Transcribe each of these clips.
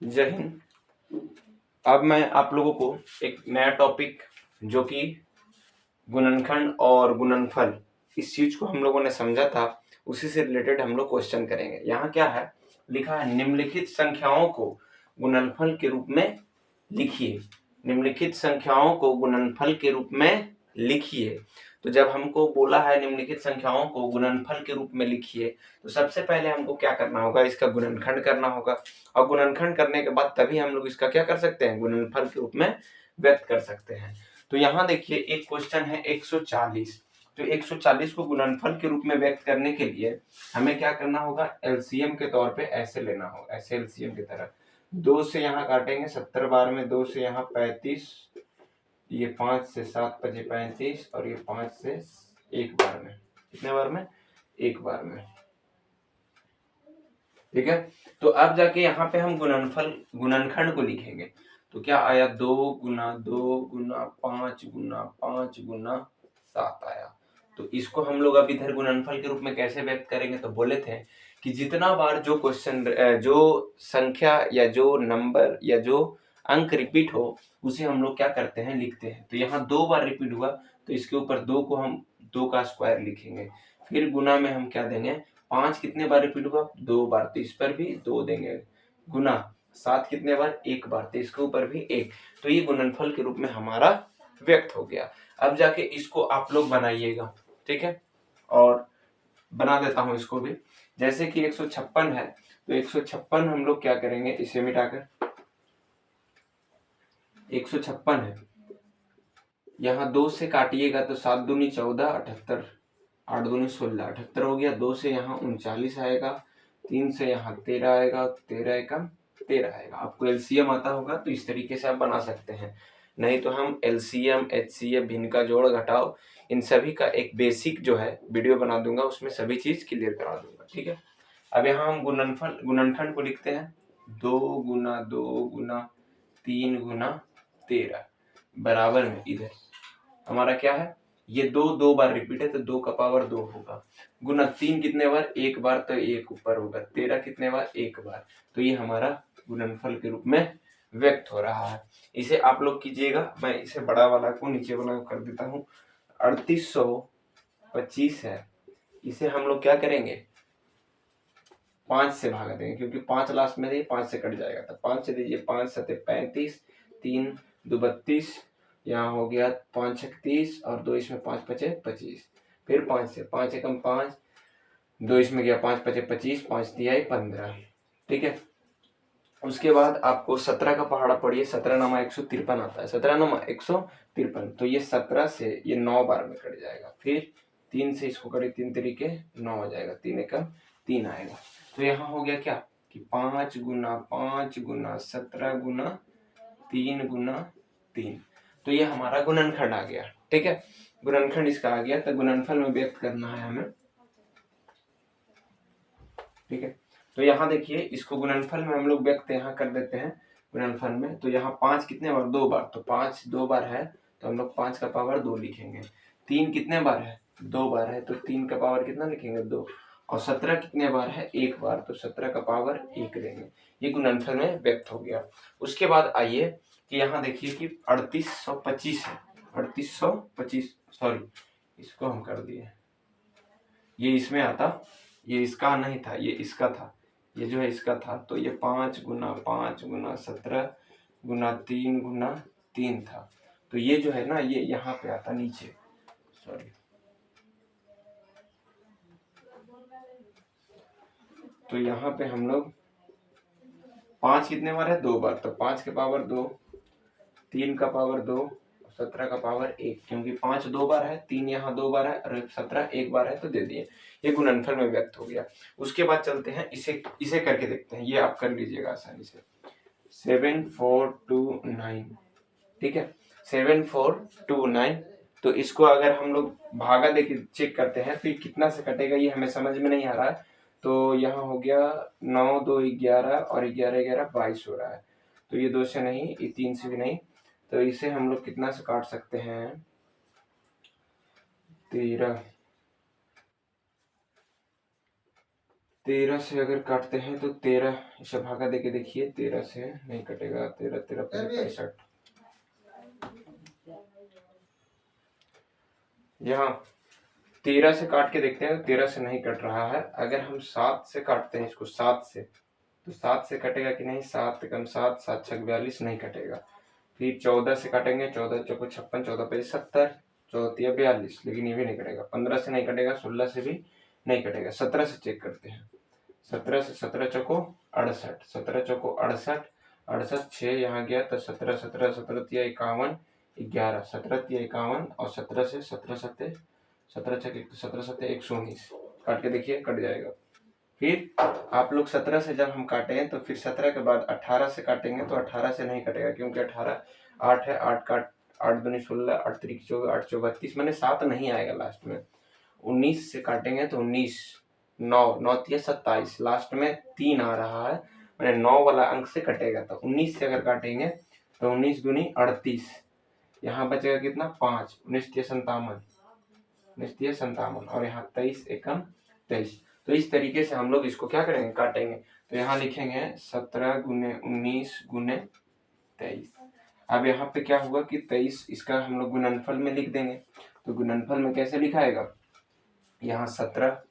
जय हिंद। अब मैं आप लोगों को एक नया टॉपिक जो कि गुणनखंड और गुणनफल, इस चीज को हम लोगों ने समझा था, उसी से रिलेटेड हम लोग क्वेश्चन करेंगे। यहाँ क्या है लिखा है, निम्नलिखित संख्याओं को गुणनफल के रूप में लिखिए। निम्नलिखित संख्याओं को गुणनफल के रूप में लिखिए। तो जब हमको बोला है निम्नलिखित संख्याओं को गुणनफल के रूप में लिखिए, तो सबसे पहले हमको क्या करना होगा, इसका गुणनखंड करना होगा। और गुणनखंड करने के बाद तभी हम लोग इसका क्या कर सकते हैं, गुणनफल के रूप में व्यक्त कर सकते हैं। तो यहाँ देखिए एक क्वेश्चन है 140। तो 140 को गुणनफल के रूप में व्यक्त करने के लिए हमें क्या करना होगा, एलसीएम के तौर पे ऐसे लेना होगा, ऐसे एलसीएम की तरह 2 से यहाँ काटेंगे 70 बार में, 2 से यहाँ 35, ये 5 से 7 बजे 35, और ये 5 से 1 बार में, कितने बार में, 1 बार में। ठीक है। तो अब जाके यहाँ पे हम गुणनखंड को लिखेंगे। तो क्या आया, 2 गुना 2 गुना 5 गुना 5 गुना 7 आया। तो इसको हम लोग अब इधर गुणनफल के रूप में कैसे व्यक्त करेंगे, तो बोले थे कि जितना बार जो क्वेश्चन, जो संख्या या जो नंबर या जो अंक रिपीट हो, उसे हम लोग क्या करते हैं, लिखते हैं। तो यहाँ 2 बार रिपीट हुआ, तो इसके ऊपर 2 को हम 2 का स्क्वायर लिखेंगे। फिर गुना में हम क्या देंगे, 5 कितने बार रिपीट हुआ, 2 बार, तो इस पर भी 2 देंगे। गुना 7 कितने बार, 1 बार, तो इसके ऊपर भी 1। तो ये गुणनफल के रूप में हमारा व्यक्त हो गया। अब जाके इसको आप लोग बनाइएगा, ठीक है। और बना देता हूं इसको भी। जैसे कि 156 है, तो 156 हम लोग क्या करेंगे, इसे मिटाकर 156 है, यहाँ 2 से काटिएगा तो 7 दूनी 14, 78, 8 दूनी 16, 78 हो गया। 2 से यहाँ 39 आएगा, 3 से यहाँ 13 आएगा, 13 एकम 13 आएगा। आपको एलसीएम आता होगा तो इस तरीके से आप बना सकते हैं, नहीं तो हम एलसीएम, एचसीएफ, भिन्न का जोड़ घटाव, इन सभी का एक बेसिक जो है वीडियो बना दूंगा, उसमें सभी चीज क्लियर करा दूंगा, ठीक है। अब यहाँ हम गुणनखंड को लिखते हैं, 2 गुना 2 गुना 3 गुना 13 बराबर में, इधर हमारा क्या है, ये 2 बार रिपीट है तो 2 का पावर 2 होगा। गुना 3 कितने बार, 1 बार, तो 1 ऊपर होगा। 13 कितने बार, 1 बार। तो ये हमारा गुणनफल के रूप में व्यक्त हो रहा है। इसे आप लोग कीजिएगा, मैं इसे बड़ा वाला को नीचे वाला को कर देता हूँ। 3825 है, इसे हम लोग क्या करेंगे, 5 से भाग देंगे, क्योंकि 5 लास्ट में है, 5 से कट जाएगा। तो 5 से दीजिए, 5 सते 35, 3 2 32, यहाँ हो गया 5 36, और 2 इसमें 5 पचे 25। फिर 5 से, 5 एकम 5, 2 इसमें गया 5 पचे 25, 5 दिया 15। ठीक है। उसके बाद आपको 17 का पहाड़ा पढ़िए, 17 नमा 153 आता है, 17 नमा 153। तो ये 17 से ये 9 बार में कट जाएगा। फिर 3 से इसको कटे 3 तरीके 9 हो जाएगा, 3 एकम 3 आएगा। तो यहाँ हो गया क्या कि 5 गुना 5 गुना 17 गुना 3 गुना 3। तो ये हमारा गुणनखंड आ गया, ठीक है। गुणनखंड इसका आ गया, तो गुणनफल में व्यक्त करना है हमें, ठीक है। तो यहाँ देखिए, इसको गुणनफल में हम लोग व्यक्त यहाँ कर देते हैं गुणनफल में। तो यहाँ 5 कितने बार, 2 बार, तो 5 2 बार है, तो हम लोग 5 का पावर 2 लिखेंगे। 3 कितने बार है, 2 बार है, तो 3 का पावर कितना लिखेंगे, 2। और 17 कितने बार है, 1 बार, तो 17 का पावर 1 लेंगे। ये गुणनफल में व्यक्त हो गया। उसके बाद आइए कि यहाँ देखिए कि 3825 है, 3825, सॉरी इसको हम कर दिए, ये इसमें आता, ये इसका नहीं था, ये इसका था, ये जो है इसका था। तो ये 5 गुना 5 गुना 17 गुना 3 गुना 3 था। तो ये जो है ना, ये यहाँ पे आता नीचे, सॉरी। तो यहाँ पे हम लोग 5 कितने बार है, 2 बार, तो 5 के पावर 2, 3 का पावर 2, 17 का पावर 1, क्योंकि 5 2 बार है, 3 यहाँ 2 बार है, और 17 1 बार है, तो दे दिए। ये गुणनफल में व्यक्त हो गया। उसके बाद चलते हैं, इसे करके देखते हैं। ये आप कर लीजिएगा आसानी से, 7429, ठीक है, 7429। तो इसको अगर हम लोग भागा देके चेक करते हैं तो ये कितना से कटेगा, ये हमें समझ में नहीं आ रहा है। तो यहाँ हो गया 9 2 11, और 11 11 22 हो रहा है। तो ये 2 से नहीं, ये 3 से भी नहीं, तो इसे हम लोग कितना से काट सकते हैं, 13, 13 से अगर काटते हैं तो 13 इसे भागा देके देखिए, 13 से नहीं कटेगा, 13 13 65। यहाँ 13 से काट के देखते हैं तो 13 से नहीं कट रहा है। अगर हम 7 से काटते हैं इसको, 7 से, तो 7 से कटेगा कि नहीं, 7 कम 7, 7 छक 42 नहीं कटेगा। फिर 14 से काटेंगे, 14 चौको 56, 14 पे 70, 14 42, लेकिन ये भी नहीं कटेगा। 15 से नहीं कटेगा, 16 से भी नहीं कटेगा। 17 से चेक करते हैं, 17 से, 17 चौको 68, 17 चौको 68, 68 6 यहाँ गया तो 17 17 17 तिया 51, 11 17 तिया 51 और 17 से 17 सत्ते 17 छक 17 सत्ते 119, काट के देखिए कट जाएगा। फिर आप लोग 17 से जब हम काटें तो फिर 17 के बाद 18 से काटेंगे तो 18 से नहीं कटेगा, क्योंकि 18 8 है, 8 काट 8 दूनी 16, 8 त्रिक 24, 8 चौ 32, मैंने 7 नहीं आएगा लास्ट में। 19 से काटेंगे तो 19, 9 9 तिया 27, लास्ट में 3 आ रहा है, मैंने 9 वाला अंक से कटेगा। तो 19 से अगर काटेंगे तो 19 दूनी 38, यहाँ बचेगा कितना 5, 19 तिया 57, 19 तिया 57 और यहाँ 23 एकम 23। तो इस तरीके से हम लोग इसको क्या करेंगे, काटेंगे। तो यहाँ लिखेंगे 17 गुने 19 गुने 23। अब यहाँ पे क्या हुआ कि 23 इसका हम लोग गुणनफल में लिख देंगे। तो गुणनफल में कैसे लिखाएगा, यहाँ 17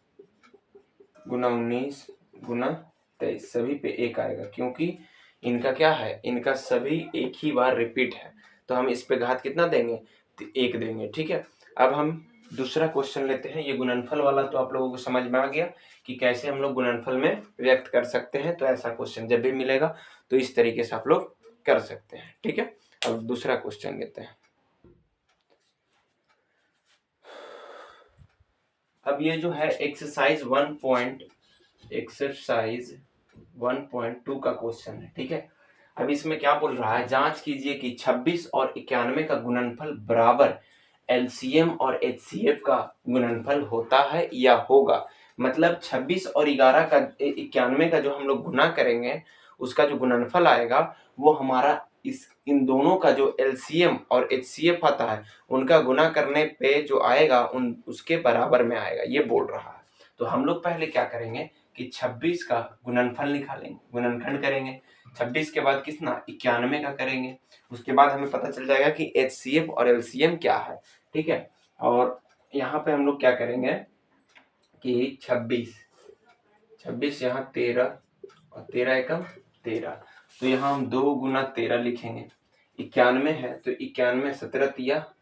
गुना 19 गुना 23, सभी पे 1 आएगा, क्योंकि इनका क्या है, इनका सभी एक ही बार रिपीट है। तो हम इस पे घात कितना देंगे, 1 देंगे। ठीक है, अब हम दूसरा क्वेश्चन लेते हैं। ये गुणनफल वाला तो आप लोगों को समझ में आ गया कि कैसे हम लोग गुणनफल में व्यक्त कर सकते हैं। तो ऐसा क्वेश्चन जब भी मिलेगा तो इस तरीके से आप लोग कर सकते हैं। ठीक है, अब दूसरा क्वेश्चन लेते हैं। अब ये जो है एक्सरसाइज 1.2 का क्वेश्चन है। ठीक है, अब इसमें क्या बोल रहा है, जांच कीजिए कि 26 और 91 का गुणनफल बराबर एलसीएम और एचसीएफ का गुणनफल होता है या होगा। मतलब 26 और 11 का 91 का जो हम लोग गुना करेंगे उसका जो गुणनफल आएगा वो हमारा इन दोनों का जो एलसीएम और एचसीएफ आता है उनका गुना करने पे जो आएगा उसके बराबर में आएगा, ये बोल रहा है। तो हम लोग पहले क्या करेंगे कि 26 का गुणनफल निकालेंगे, गुणनखंड करेंगे। 26 के बाद कितना 91 का करेंगे, उसके बाद हमें पता चल जाएगा कि एचसीएफ और एलसीएम क्या है। ठीक है, और यहाँ पे हम लोग क्या करेंगे कि 26 यहाँ 13 और 13 एकम 13, तो यहाँ हम 2 गुना 13 लिखेंगे। 91 है तो 91 17 तिया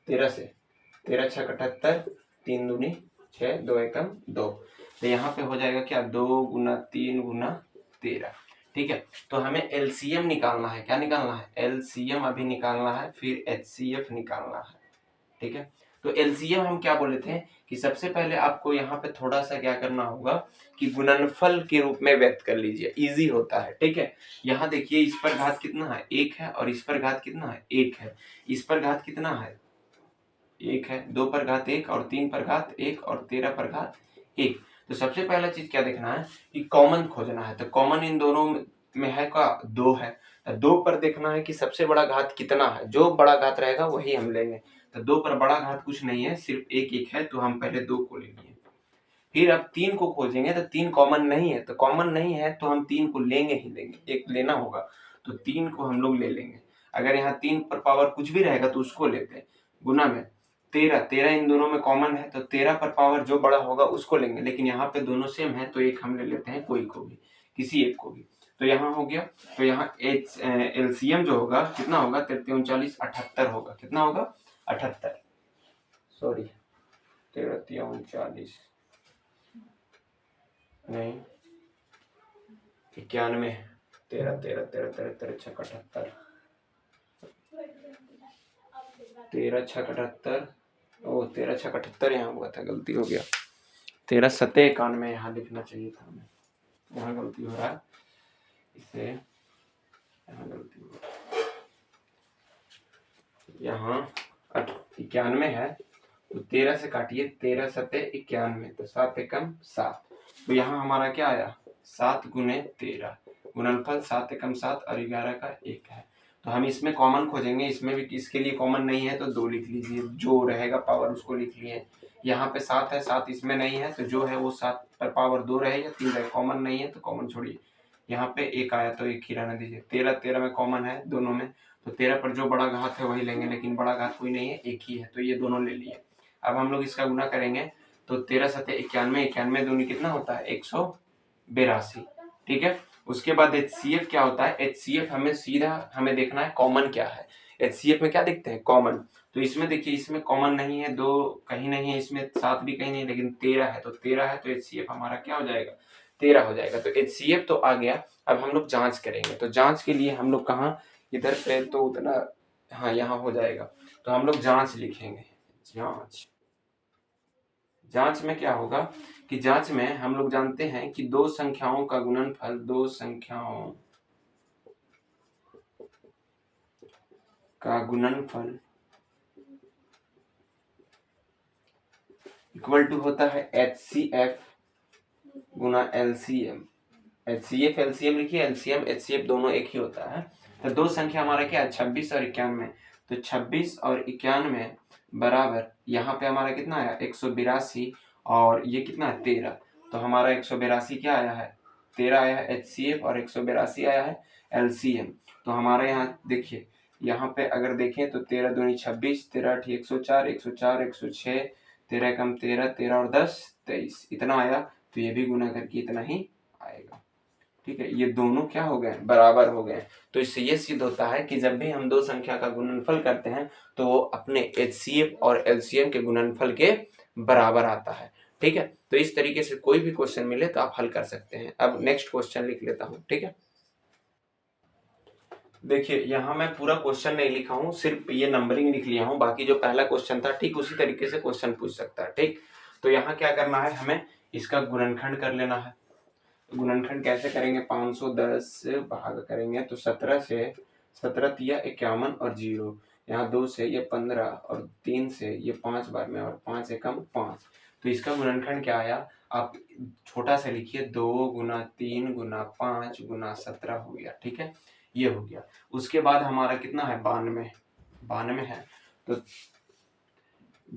13 से 13 छः 78, 3 दूनी 6, 2 एकम 2, तो यहाँ पे हो जाएगा क्या 2 गुना 3 गुना 13। ठीक है, तो हमें एलसीएम निकालना है। क्या निकालना है, एलसीएम अभी निकालना है, फिर एचसीएफ निकालना है। ठीक है, तो एलसीएम हम क्या बोले थे कि सबसे पहले आपको यहाँ पे थोड़ा सा क्या करना होगा कि गुणनफल के रूप में व्यक्त कर लीजिए, इजी होता है। ठीक है, यहाँ देखिए इस पर घात कितना है 1 है और इस पर घात कितना है 1 है, इस पर घात कितना है 1 है, 2 पर घात 1 और 3 पर घात 1 और 13 पर घात 1। तो सबसे पहला चीज क्या देखना है कि कॉमन खोजना है। तो कॉमन इन दोनों में है का 2 है, तो 2 पर देखना है कि सबसे बड़ा घात कितना है, जो बड़ा घात रहेगा वही हम लेंगे। तो 2 पर बड़ा घात कुछ नहीं है, सिर्फ 1 1 है, तो हम पहले 2 को ले लिए। फिर अब 3 को खोजेंगे तो 3 कॉमन नहीं है, तो कॉमन नहीं है तो हम 3 को लेंगे ही लेंगे, एक लेना होगा, तो 3 को हम लोग ले लेंगे। अगर यहाँ 3 पर पावर कुछ भी रहेगा तो उसको लेते हैं। गुना में 13 इन दोनों में कॉमन है, तो 13 पर पावर जो बड़ा होगा उसको लेंगे, लेकिन यहाँ पे दोनों सेम है तो एक हम ले लेते हैं, कोई को भी, किसी एक को भी। तो यहाँ हो गया, तो यहाँ एलसीएम जो होगा कितना होगा 33 39 78 होगा। कितना होगा 78, सॉरी 33 39 नहीं 91, 13 13 13 13 13 6 78, 13 6 78, ओ 13 6 78 यहाँ हुआ था, गलती हो गया, 13 7 91 यहाँ लिखना चाहिए था हमें, यहाँ गलती हो रहा है, इसे यहाँ गलती हो रहा है, यहाँ 91 है तो 13 से काटिए, 13 7 91, तो 7 एकम 7, तो यहाँ हमारा क्या आया 7 गुने 13, गुणनफल 7 एकम 7 और 11 का 1 है। तो हम इसमें कॉमन खोजेंगे, इसमें भी इसके लिए कॉमन नहीं है तो 2 लिख लीजिए, जो रहेगा पावर उसको लिख लिए। यहाँ पे 7 है, 7 इसमें नहीं है, तो जो है वो 7 पर पावर 2 रहेगा, 3 रहेगा, कॉमन नहीं है तो कॉमन छोड़िए। यहाँ पे 1 आया तो 1 ही रहने दीजिए। 13, 13 में कॉमन है दोनों में, तो 13 पर जो बड़ा घात है वही लेंगे, लेकिन बड़ा घात कोई नहीं है, 1 ही है, तो ये दोनों ले लिए। अब हम लोग इसका गुना करेंगे तो 13 सत्ते 91, 91 दूनी कितना होता है 182, ठीक है। उसके बाद HCF क्या होता है, HCF हमें सीधा हमें देखना है कॉमन क्या है। HCF में क्या देखते हैं कॉमन, तो इसमें देखिए इसमें कॉमन नहीं है, 2 कहीं नहीं है, इसमें 7 भी कहीं नहीं है, लेकिन 13 है, तो 13 है तो HCF हमारा क्या हो जाएगा 13 हो जाएगा। तो HCF तो आ गया। अब हम लोग जांच करेंगे, तो जांच के लिए हम लोग कहाँ, इधर पे तो उतना, हाँ यहाँ हो जाएगा, तो हम लोग जांच लिखेंगे। जांच, जांच में क्या होगा कि जांच में हम लोग जानते हैं कि दो संख्याओं का गुणनफल, दो संख्याओं का गुणनफल इक्वल टू होता है HCF गुना LCM। HCF LCM लिखिए, LCM HCF दोनों एक ही होता है। तो दो संख्या हमारा क्या है 26 और 91, तो 26 और 91 बराबर, यहाँ पे हमारा कितना आया 182 और ये कितना है 13, तो हमारा 182 क्या आया है 13 आया है HCF और 182 आया है LCM। तो हमारे यहाँ देखिए, यहाँ पे अगर देखें तो 13 दूनी 26, 13 104, 104 106, 13 कम 13, 13 और 10 23, इतना आया, तो ये भी गुना करके इतना ही आएगा, ठीक है। ये दोनों क्या हो गए बराबर हो गए। तो इससे ये सिद्ध होता है कि जब भी हम दो संख्या का गुणनफल करते हैं तो वो अपने HCF और LCM के गुणनफल के बराबर आता है, ठीक है। तो इस तरीके से कोई भी क्वेश्चन मिले तो आप हल कर सकते हैं। अब नेक्स्ट क्वेश्चन लिख लेता हूं, ठीक है। देखिए यहाँ मैं पूरा क्वेश्चन नहीं लिखा हूँ, सिर्फ ये नंबरिंग लिख लिया हूँ, बाकी जो पहला क्वेश्चन था ठीक उसी तरीके से क्वेश्चन पूछ सकता है, ठीक। तो यहाँ क्या करना है, हमें इसका गुणनखंड कर लेना है। गुणनखंड कैसे करेंगे, 510 से भाग करेंगे तो 17 से, 17 तिया 51 और 0, यहाँ 2 से ये 15 और 3 से ये 5 बार में और 5 एकम 5, तो इसका गुणनखंड क्या आया, आप छोटा सा लिखिए 2 गुना 3 गुना 5 गुना 17 हो गया, ठीक है, ये हो गया। उसके बाद हमारा कितना है 92, 92 है, तो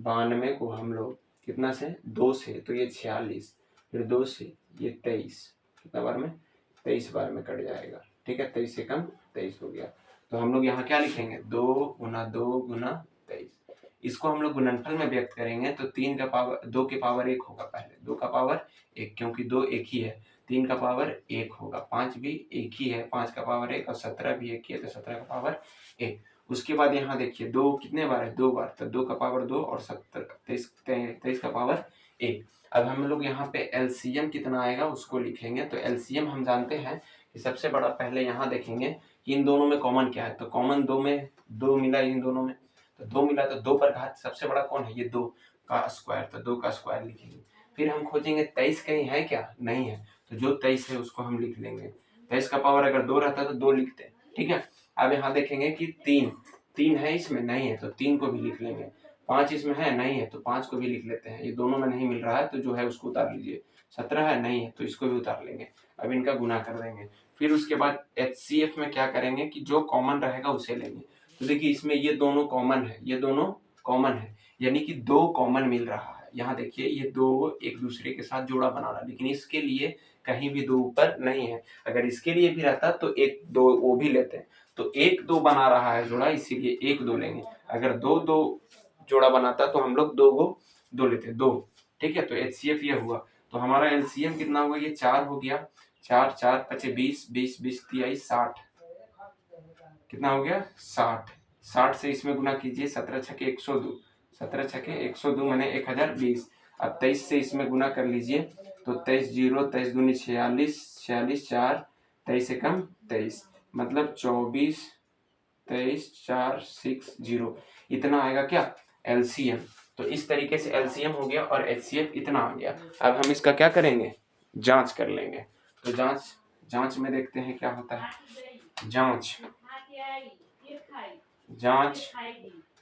92 को हम लोग कितना से 2 से, तो ये 46, फिर 2 से ये 23, कितना बार में 23 बार में कट जाएगा, ठीक है, 23 से कम 23 हो गया। तो हम लोग यहाँ क्या लिखेंगे 2 गुना 2 गुना 23, इसको हम लोग गुणनफल में व्यक्त करेंगे तो 3 का पावर 2 के पावर 1 होगा, पहले 2 का पावर 1, क्योंकि 2 एक ही है, 3 का पावर 1 होगा, 5 भी एक ही है, 5 का पावर 1 और 17 भी एक ही है, तो 17 का पावर 1। उसके बाद यहाँ देखिए 2 कितने बार है 2 बार, तो 2 का पावर 2 और 23 का पावर 1। अब हम लोग यहाँ पे LCM कितना आएगा उसको लिखेंगे, तो LCM हम जानते हैं कि सबसे बड़ा, पहले यहाँ देखेंगे कि इन दोनों में कॉमन क्या है, तो कॉमन 2 में 2 मिला इन दोनों में, तो 2 मिला, तो 2 पर घात सबसे बड़ा कौन है, ये 2 का स्क्वायर, तो 2 का स्क्वायर लिखेंगे। फिर हम खोजेंगे 23 कहीं है क्या, नहीं है, तो जो 23 है उसको हम लिख लेंगे। 23 का पावर अगर 2 रहता तो 2 लिखते, ठीक है। अब यहाँ देखेंगे कि 3 है इसमें, नहीं है, तो 3 को भी लिख लेंगे। 5 इसमें है, नहीं है, तो 5 को भी लिख लेते हैं। ये दोनों में नहीं मिल रहा है तो जो है उसको उतार लीजिए। 17 है, नहीं है, तो इसको भी उतार लेंगे। अब इनका गुना कर देंगे। फिर उसके बाद HCF में क्या करेंगे कि जो कॉमन रहेगा उसे लेंगे। तो देखिए इसमें ये दोनों कॉमन है, ये दोनों कॉमन है, यानी कि 2 कॉमन मिल रहा है। यहाँ देखिए ये 2 एक दूसरे के साथ जोड़ा बना रहा है, लेकिन इसके लिए कहीं भी 2 ऊपर नहीं है। अगर इसके लिए भी रहता तो 1 2 वो भी लेते हैं, तो 1 2 बना रहा है जोड़ा, इसीलिए 1 2 लेंगे। अगर 2 2 जोड़ा बनाता तो हम लोग 2 को 2 लेते, 2, ठीक है। तो HCF ये हुआ, तो हमारा LCM कितना हुआ, ये 4 हो गया, 4 4 पचे 20, 20 20 तिहाई 60, कितना हो गया 60, 60 से इसमें गुना कीजिए, 17 छके 102, 17 छके 102 मैंने 1020। अब 23 से इसमें गुना कर लीजिए, तो 23 जीरो, 23 दूनी 46, 46 4, 23 एकम 23, मतलब 24, 23 4 6 0, इतना आएगा क्या LCM। तो इस तरीके से LCM हो गया और HCF इतना आ गया। अब हम इसका क्या करेंगे, जांच कर लेंगे। तो जांच में देखते हैं क्या होता है।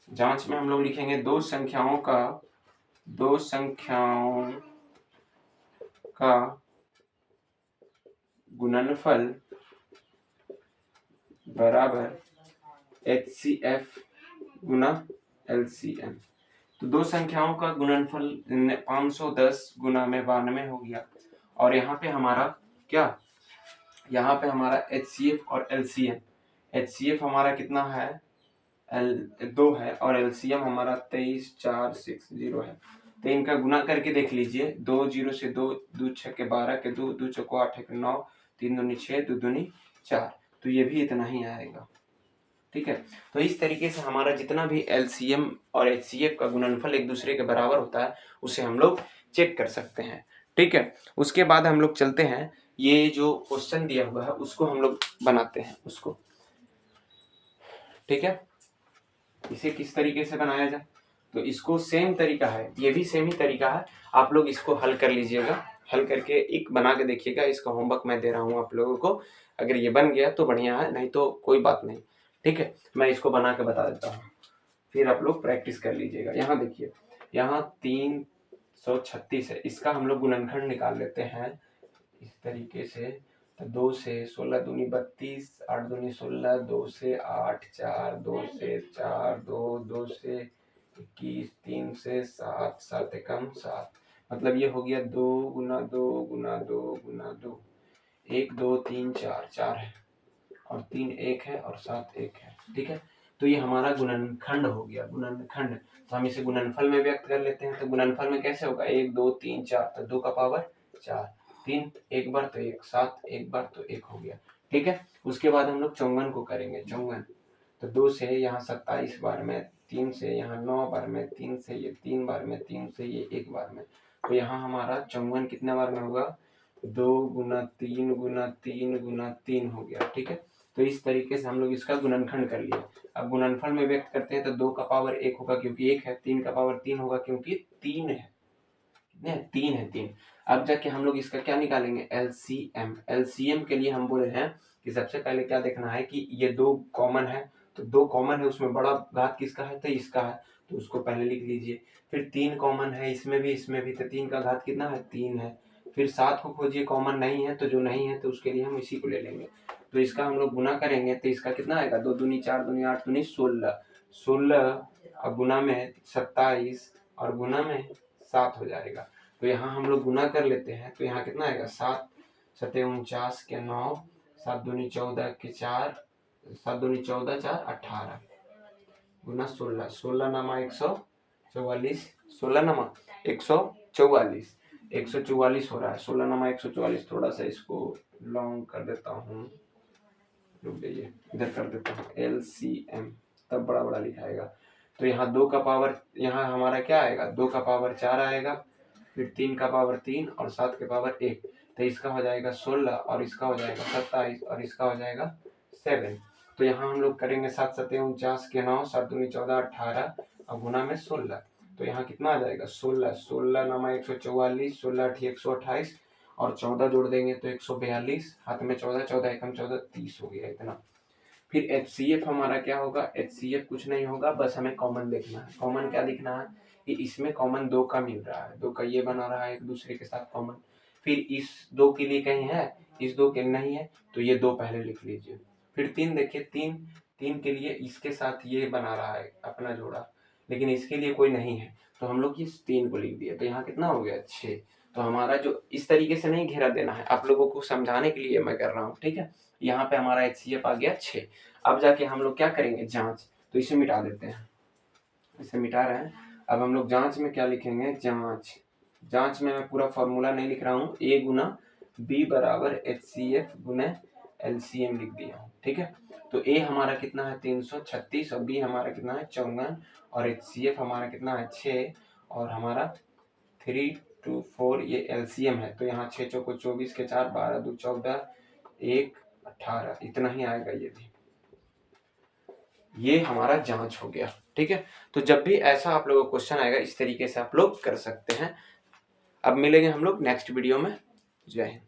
जांच में हम लोग लिखेंगे दो संख्याओं का गुणनफल बराबर HCF गुना LCM। तो दो संख्याओं का गुणनफल 510 गुना में 92 हो गया। और यहाँ पे हमारा क्या, यहाँ पे हमारा HCF और LCM, HCF हमारा कितना है 2 है और LCM हमारा 23460 है। तो इनका गुना करके देख लीजिए, 2 0 से 2, 2 6 के 12 के 2, 2 चौको 8 के 9, 3 दूनी 6, 2 दूनी 4, तो ये भी इतना ही आएगा। ठीक है, तो इस तरीके से हमारा जितना भी LCM और HCF का गुणनफल एक दूसरे के बराबर होता है उसे हम लोग चेक कर सकते हैं। ठीक है, उसके बाद हम लोग चलते हैं, ये जो क्वेश्चन दिया हुआ है उसको हम लोग बनाते हैं उसको। ठीक है, इसे किस तरीके से बनाया जाए, तो इसको सेम तरीका है, ये भी सेम ही तरीका है, आप लोग इसको हल कर लीजिएगा, हल करके एक बना के देखिएगा। इसका होमवर्क मैं दे रहा हूँ आप लोगों को, अगर ये बन गया तो बढ़िया है, नहीं तो कोई बात नहीं। ठीक है, मैं इसको बना के बता देता हूँ, फिर आप लोग प्रैक्टिस कर लीजिएगा। यहाँ देखिए, यहाँ 336 है, इसका हम लोग गुणनखंड निकाल लेते हैं इस तरीके से। तो 2 से 16 दूनी 32, 8 दूनी 16, 2 से 8, 4, 2 से 4, 2 से 21, 3 से 7, 7 एकम 7, मतलब ये हो गया 2 गुना 2 गुना 2 गुना 2, 1 2 3 4, 4 है और 3 1 है और 7 1 है। ठीक है, तो ये हमारा गुणनखंड हो गया, गुणनखंड। तो हम इसे गुणनफल में व्यक्त कर लेते हैं, तो गुणनफल में कैसे होगा, 1 2 3 4, तो 2 का पावर 4, 3 एक बार तो 1, 7 एक बार तो 1 हो गया। ठीक है, उसके बाद हम लोग चौंगन को करेंगे, चौंगन। तो 2 से यहाँ 27 बार में, 3 से यहाँ 9 बार में, 3 से ये 3 बार में, 3 से ये 1 बार में, तो यहाँ हमारा चौंगन कितने बार में होगा, 2 गुना 3 गुना 3 गुना 3 हो गया। ठीक है, तो इस तरीके से हम लोग इसका गुणनखंड कर लिए। अब गुणनफल में व्यक्त करते हैं तो 2 का पावर 1 होगा क्योंकि 1 है, 3 का पावर 3 होगा क्योंकि 3 है, कितने 3 है 3। अब जाके हम लोग इसका क्या निकालेंगे, LCM। LCM के लिए हम बोले हैं कि सबसे पहले क्या देखना है कि ये 2 कॉमन है, तो 2 कॉमन है, उसमें बड़ा घात किसका है, तो इसका है, तो उसको पहले लिख लीजिए। फिर 3 कॉमन है, इसमें भी तो 3 का घात कितना है, 3 है। फिर 7 को खोजिए, कॉमन नहीं है, तो जो नहीं है तो उसके लिए हम इसी को ले लेंगे। तो इसका हम लोग गुना करेंगे तो इसका कितना आएगा, 2 दूनी 4 दूनी 8 दूनी 16, 16 और गुना में 27 और गुना में 7 हो जाएगा। तो यहाँ हम लोग गुना कर लेते हैं, तो यहाँ कितना आएगा, 7 7 49 के 9, 7 दूनी 14 के 4, 7 दूनी 14 4 18 गुना 16, 16 नमा 144, 16 नमा 144, 144 हो रहा है, 16 नमा 144। थोड़ा सा इसको लॉन्ग कर देता हूँ, रुक जाइए, इधर कर देता हूँ LCM, तब बड़ा बड़ा लिखाएगा। तो यहाँ 2 का पावर, यहाँ हमारा क्या आएगा, 2 का पावर 4 आएगा, फिर 3 का पावर 3 और 7 के पावर 1, तो इसका हो जाएगा 16 और इसका हो जाएगा 27 और इसका हो जाएगा 7। तो यहाँ हम लोग करेंगे 7 7 49 के 9, 7 दूनी 14 18 और गुना में 16, तो यहाँ कितना आ जाएगा 16, 16 नमा 144, 16 8 128 और 14 जोड़ देंगे तो 142, हाथ में 14, 14 एकम 14, 30 हो गया इतना। फिर HCF हमारा क्या होगा, HCF कुछ नहीं होगा, बस हमें कॉमन देखना है। कॉमन क्या दिखना है कि इसमें कॉमन 2 का मिल रहा है, 2 का ये बना रहा है एक दूसरे के साथ कॉमन। फिर इस 2 के लिए कहीं है, इस 2 के नहीं है, तो ये 2 पहले लिख लीजिए। फिर 3 देखिए, 3 के लिए इसके साथ ये बना रहा है अपना जोड़ा, लेकिन इसके लिए कोई नहीं है, तो हम लोग इस 3 को लिख दिया, तो यहाँ कितना हो गया 6। तो हमारा जो इस तरीके से नहीं घेरा देना है, आप लोगों को समझाने के लिए मैं कर रहा हूँ। ठीक है, यहाँ पे हमारा HCF आ गया 6। अब जाके हम लोग क्या करेंगे, जांच, तो इसे मिटा देते हैं, इसे मिटा रहे हैं। अब हम लोग जांच में क्या लिखेंगे, जांच, जांच में मैं पूरा फॉर्मूला नहीं लिख रहा हूँ, A गुना B बराबर HCF गुना LCM लिख दिया हूँ। ठीक है, तो A हमारा कितना है 336 और B हमारा कितना है 54 और HCF हमारा कितना है 6 और हमारा 3 2 4 ये LCM है, तो यहाँ 6 चौको 24 के 4 12 2 14 1 18, इतना ही आएगा ये भी। ये हमारा जांच हो गया। ठीक है, तो जब भी ऐसा आप लोगों को क्वेश्चन आएगा इस तरीके से आप लोग कर सकते हैं। अब मिलेंगे हम लोग नेक्स्ट वीडियो में। जय हिंद।